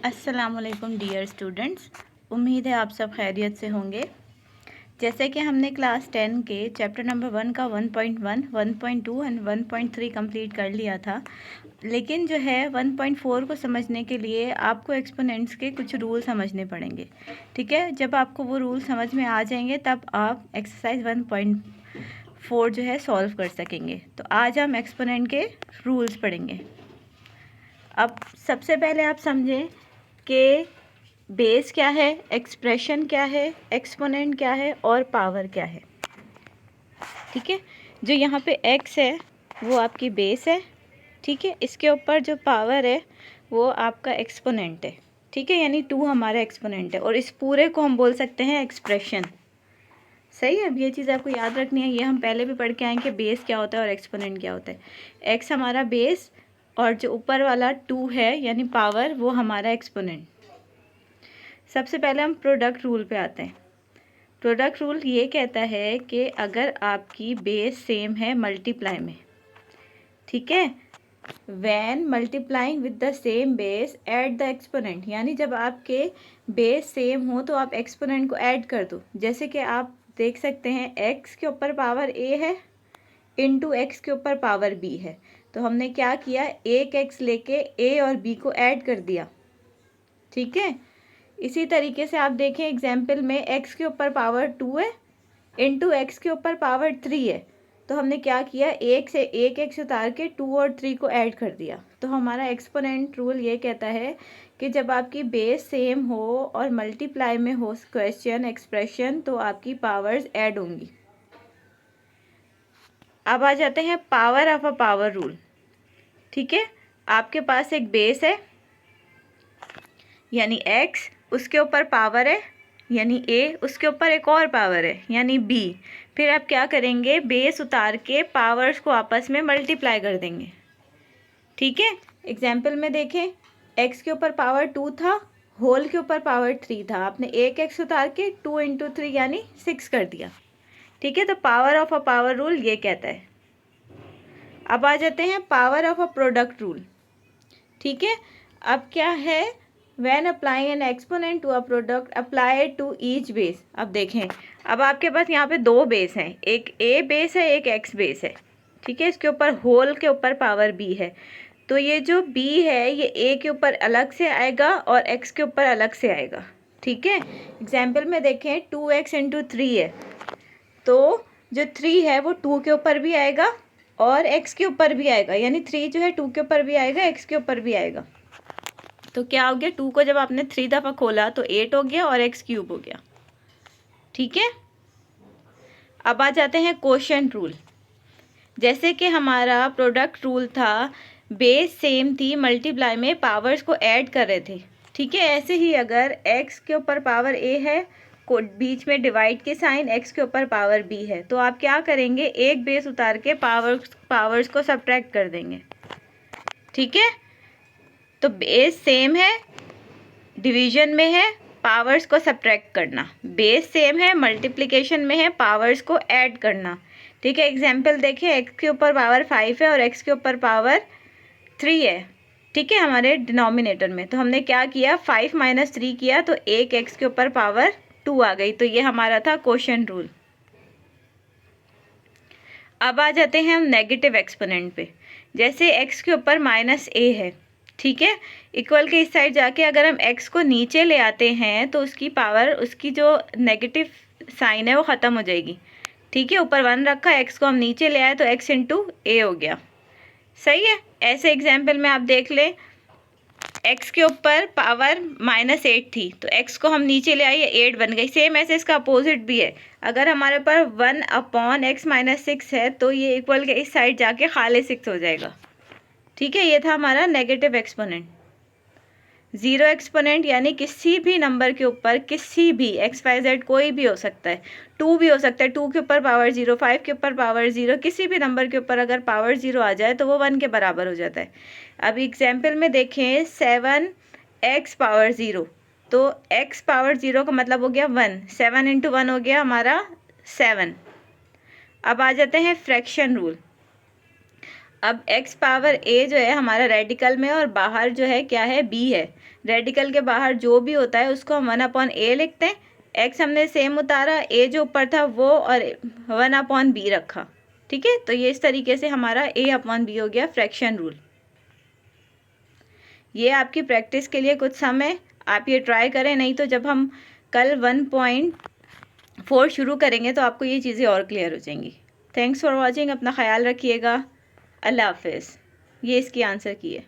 अस्सलामुअलैकुम dear students, उम्मीद है आप सब खैरियत से होंगे। जैसे कि हमने क्लास 10 के चैप्टर नंबर 1 का 1.1, 1.2 एंड 1.3 कंप्लीट कर लिया था, लेकिन जो है 1.4 को समझने के लिए आपको एक्सपोनेंट्स के कुछ रूल समझने पड़ेंगे। ठीक है, जब आपको वो रूल समझ में आ जाएंगे तब आप एक्सरसाइज 1.4 जो है सॉल्व कर सकेंगे। तो आज हम एक्सपोनेंट के रूल्स पढ़ेंगे। अब सबसे पहले आप समझें कि बेस क्या है, एक्सप्रेशन क्या है, एक्सपोनेंट क्या है और पावर क्या है। ठीक है, जो यहाँ पे x है वो आपकी बेस है। ठीक है, इसके ऊपर जो पावर है वो आपका एक्सपोनेंट है। ठीक है, यानी 2 हमारा एक्सपोनेंट है और इस पूरे को हम बोल सकते हैं एक्सप्रेशन। सही है, अब ये चीज़ आपको याद रखनी है। ये हम पहले भी पढ़ के आए कि बेस क्या होता है और एक्सपोनेंट क्या होता है। x हमारा बेस और जो ऊपर वाला 2 है यानी पावर, वो हमारा एक्सपोनेंट। सबसे पहले हम प्रोडक्ट रूल पे आते हैं। प्रोडक्ट रूल ये कहता है कि अगर आपकी बेस सेम है मल्टीप्लाई में, ठीक है, when multiplying with the same base add the exponent, यानी जब आपके बेस सेम हो तो आप एक्सपोनेंट को ऐड कर दो। जैसे कि आप देख सकते हैं x के ऊपर पावर a है इंटू x के ऊपर पावर b है, तो हमने क्या किया, एक x लेके a और b को ऐड कर दिया। ठीक है, इसी तरीके से आप देखें एग्जाम्पल में x के ऊपर पावर 2 है इंटू x के ऊपर पावर 3 है, तो हमने क्या किया, एक से एक x उतार के 2 और 3 को ऐड कर दिया। तो हमारा एक्सपोनेंट रूल ये कहता है कि जब आपकी बेस सेम हो और मल्टीप्लाई में हो क्वेश्चन एक्सप्रेशन, तो आपकी पावर्स ऐड होंगी। अब आ जाते हैं power of a power rule. ठीक है, आपके पास एक बेस है यानी x, उसके ऊपर पावर है यानी a, उसके ऊपर एक और पावर है यानी b। फिर आप क्या करेंगे, बेस उतार के पावर्स को आपस में मल्टीप्लाई कर देंगे। ठीक है, एग्जाम्पल में देखें, x के ऊपर पावर 2 था, होल के ऊपर पावर 3 था, आपने एक x उतार के 2 इंटू 3 यानी 6 कर दिया। ठीक है, तो power of a power rule ये कहता है। अब आ जाते हैं power of a product rule. ठीक है, अब क्या है, when applying an exponent to a product apply it to each base। अब देखें, अब आपके पास यहाँ पे दो बेस हैं, एक a बेस है एक x बेस है। ठीक है, इसके ऊपर होल के ऊपर पावर b है, तो ये जो b है ये a के ऊपर अलग से आएगा और x के ऊपर अलग से आएगा। ठीक है, एग्जाम्पल में देखें 2x इंटू 3 है, तो जो 3 है वो 2 के ऊपर भी आएगा और x के ऊपर भी आएगा, यानी 3 जो है 2 के ऊपर भी आएगा x के ऊपर भी आएगा। तो क्या हो गया, 2 को जब आपने 3 दफ़ा खोला तो 8 हो गया और x क्यूब हो गया। ठीक है, अब आ जाते हैं कोशेंट रूल। जैसे कि हमारा प्रोडक्ट रूल था, बेस सेम थी, मल्टीप्लाई में पावर्स को ऐड कर रहे थे। ठीक है, ऐसे ही अगर x के ऊपर पावर a है, को बीच में डिवाइड के साइन, x के ऊपर पावर b है, तो आप क्या करेंगे, एक बेस उतार के पावर्स को सब्ट्रैक्ट कर देंगे। ठीक है, तो बेस सेम है, डिवीजन में है, पावर्स को सब्ट्रैक्ट करना, बेस सेम है, मल्टीप्लिकेशन में है, पावर्स को ऐड करना। ठीक है, एग्जाम्पल देखिए, x के ऊपर पावर 5 है और x के ऊपर पावर 3 है। ठीक है, हमारे डिनोमिनेटर में, तो हमने क्या किया, 5 माइनस 3 किया तो एक x के ऊपर पावर 2 आ गई, तो ये हमारा था कोशेंट रूल। अब आ जाते हैं हम नेगेटिव एक्सपोनेंट पे। जैसे x के ऊपर माइनस a है, ठीक है, इक्वल के इस साइड जाके अगर हम x को नीचे ले आते हैं तो उसकी पावर, उसकी जो नेगेटिव साइन है वो ख़त्म हो जाएगी। ठीक है, ऊपर 1 रखा, x को हम नीचे ले आए तो x इंटू a हो गया। सही है, ऐसे एग्जाम्पल में आप देख लें, x के ऊपर पावर -8 थी तो x को हम नीचे ले आए, 8 बन गई। सेम ऐसे इसका अपोजिट भी है, अगर हमारे पास 1/x-6 है तो ये इक्वल के इस साइड जाके खाली 6 हो जाएगा। ठीक है, ये था हमारा नेगेटिव एक्सपोनेंट। ज़ीरो एक्सपोनेंट यानी किसी भी नंबर के ऊपर, किसी भी XYZ कोई भी हो सकता है, 2 भी हो सकता है, 2 के ऊपर पावर 0, 5 के ऊपर पावर 0, किसी भी नंबर के ऊपर अगर पावर 0 आ जाए तो वो 1 के बराबर हो जाता है। अब एग्जाम्पल में देखें, 7x पावर 0, तो x पावर 0 का मतलब हो गया 1, 7 इंटू 1 हो गया हमारा 7। अब आ जाते हैं फ्रैक्शन रूल। अब x पावर a जो है हमारा रेडिकल में और बाहर जो है क्या है b है। रेडिकल के बाहर जो भी होता है उसको हम 1/a लिखते हैं। x हमने सेम उतारा, a जो ऊपर था वो, और 1/b रखा। ठीक है, तो ये इस तरीके से हमारा a/b हो गया फ्रैक्शन रूल। ये आपकी प्रैक्टिस के लिए कुछ समय आप ये ट्राई करें, नहीं तो जब हम कल 1.4 शुरू करेंगे तो आपको ये चीज़ें और क्लियर हो जाएंगी। थैंक्स फॉर वॉचिंग, अपना ख्याल रखिएगा, अल्लाह हाफिज़। ये इसकी आंसर की है।